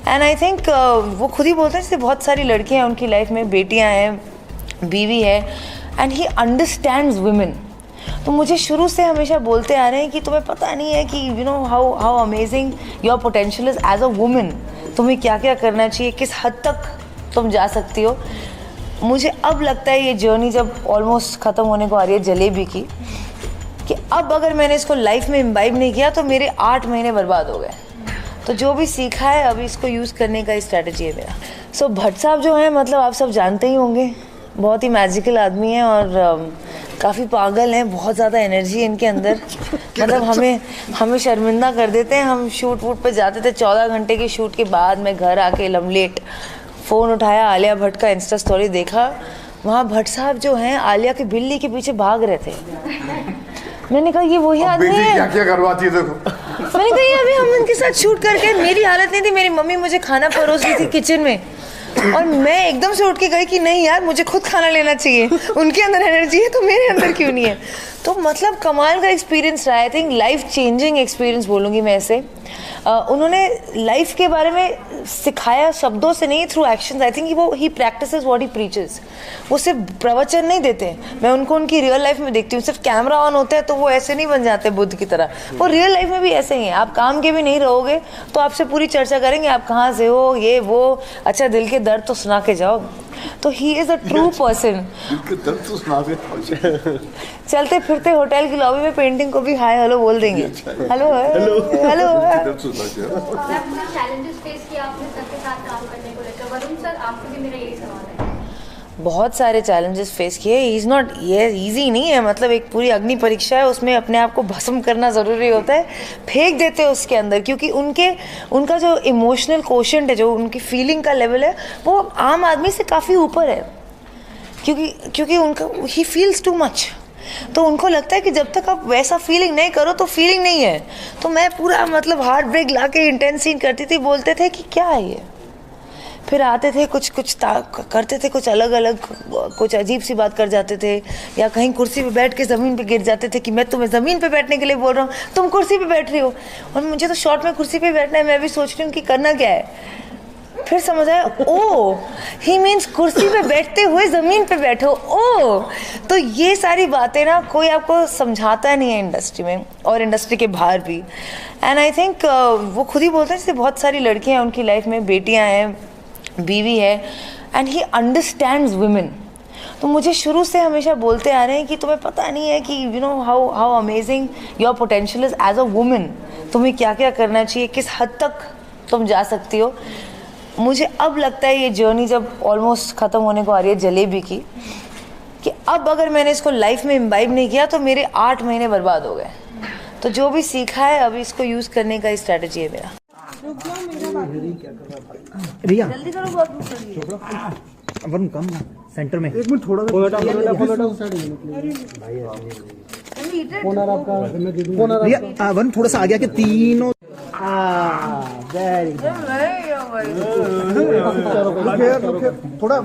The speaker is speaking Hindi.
एंड आई थिंक वो खुद ही बोलते हैं जैसे बहुत सारी लड़कियां हैं उनकी लाइफ में, बेटियां हैं, बीवी है, एंड ही अंडरस्टैंड्स वुमेन। तो मुझे शुरू से हमेशा बोलते आ रहे हैं कि तुम्हें पता नहीं है कि you know how amazing your potential is as a women, तुम्हें क्या क्या करना चाहिए, किस हद तक तुम जा सकती हो। मुझे अब लगता है ये जर्नी जब ऑलमोस्ट ख़त्म होने को आ रही है जलेबी की, कि अब अगर मैंने इसको लाइफ में इम्बाइब नहीं किया तो मेरे 8 महीने बर्बाद हो गए। तो जो भी सीखा है अभी इसको यूज़ करने का स्ट्रैटेजी है मेरा। सो भट्ट साहब जो हैं, मतलब आप सब जानते ही होंगे, बहुत ही मैजिकल आदमी हैं और काफ़ी पागल हैं, बहुत ज़्यादा एनर्जी है इनके अंदर। मतलब हमें शर्मिंदा कर देते हैं। हम शूट वूट पे जाते थे, 14 घंटे के शूट के बाद मैं घर आके लमलेट फ़ोन उठाया, आलिया भट्ट का इंस्टा स्टोरी देखा, वहाँ भट्ट साहब जो हैं आलिया की बिल्ली के पीछे भाग रहे थे। मैंने कहा ये वही आदमी है, क्या क्या करवाती है देखो। मैंने कहा ये अभी हम इनके साथ शूट करके, मेरी हालत नहीं थी, मेरी मम्मी मुझे खाना परोस रही थी किचन में और मैं एकदम से उठ के गई कि नहीं यार मुझे खुद खाना लेना चाहिए, उनके अंदर एनर्जी है तो मेरे अंदर क्यों नहीं है। तो मतलब कमाल का एक्सपीरियंस रहा है। I think life changing experience बोलूँगी मैं इसे। उन्होंने लाइफ के बारे में सिखाया शब्दों से नहीं, थ्रू एक्शंस। आई थिंक वो ही प्रैक्टिसेस व्हाट ही प्रीचेस। वो सिर्फ प्रवचन नहीं देते, मैं उनको उनकी रियल लाइफ में देखती हूँ। सिर्फ कैमरा ऑन होता है तो वो ऐसे नहीं बन जाते बुद्ध की तरह, वो रियल लाइफ में भी ऐसे ही हैं। आप काम के भी नहीं रहोगे तो आपसे पूरी चर्चा करेंगे, आप कहाँ से हो, ये वो, अच्छा दिल के दर्द तो सुना के जाओ। तो he is a true person. चलते फिरते होटल की लॉबी में पेंटिंग को भी हाय हेलो बोल देंगे, हेलो हेलो। चैलेंजेस फेस किया आपने सबके साथ काम करने को लेकर, वरुण सर आपसे भी मेरा यही सवाल है। बहुत सारे चैलेंजेस फेस किए। इज़ नॉट, ये ईजी नहीं है, मतलब एक पूरी अग्नि परीक्षा है, उसमें अपने आप को भस्म करना ज़रूरी होता है। फेंक देते हैं उसके अंदर, क्योंकि उनका जो इमोशनल कोशेंट है, जो उनकी फीलिंग का लेवल है, वो आम आदमी से काफ़ी ऊपर है। क्योंकि उनका ही फील्स टू मच। तो उनको लगता है कि जब तक आप वैसा फीलिंग नहीं करो तो फीलिंग नहीं है। तो मैं पूरा मतलब हार्ट ब्रेक ला के इंटेंस सीन करती थी, बोलते थे कि क्या है ये, फिर आते थे कुछ करते थे, कुछ अलग अलग, कुछ अजीब सी बात कर जाते थे, या कहीं कुर्सी पे बैठ के ज़मीन पे गिर जाते थे कि मैं तुम्हें ज़मीन पे बैठने के लिए बोल रहा हूँ, तुम कुर्सी पे बैठ रही हो, और मुझे तो शॉर्ट में कुर्सी पे बैठना है। मैं भी सोच रही हूँ कि करना क्या है। फिर समझ आया, ओ ही मीन्स कुर्सी पे बैठते हुए ज़मीन पे बैठो। ओ तो ये सारी बातें ना कोई आपको समझाता नहीं है इंडस्ट्री में और इंडस्ट्री के बाहर भी। एंड आई थिंक वो खुद ही बोलते हैं जैसे बहुत सारी लड़कियां हैं उनकी लाइफ में, बेटियां हैं, बीवी है, एंड ही अंडरस्टैंड्स वुमेन। तो मुझे शुरू से हमेशा बोलते आ रहे हैं कि तुम्हें पता नहीं है कि you know how amazing your potential is as a women, तुम्हें क्या क्या करना चाहिए, किस हद तक तुम जा सकती हो। मुझे अब लगता है ये जर्नी जब ऑलमोस्ट ख़त्म होने को आ रही है जलेबी की, कि अब अगर मैंने इसको लाइफ में इम्बाइब नहीं किया तो मेरे 8 महीने बर्बाद हो गए। तो जो भी सीखा है अभी इसको यूज़ करने का स्ट्रैटेजी है मेरा। रिया जल्दी करो, बहुत भूख लगी है। वरुण कम ना सेंटर में, एक मिनट थोड़ा रिया वरुण थोड़ा सा आ गया कि तीनों वेरी थोड़ा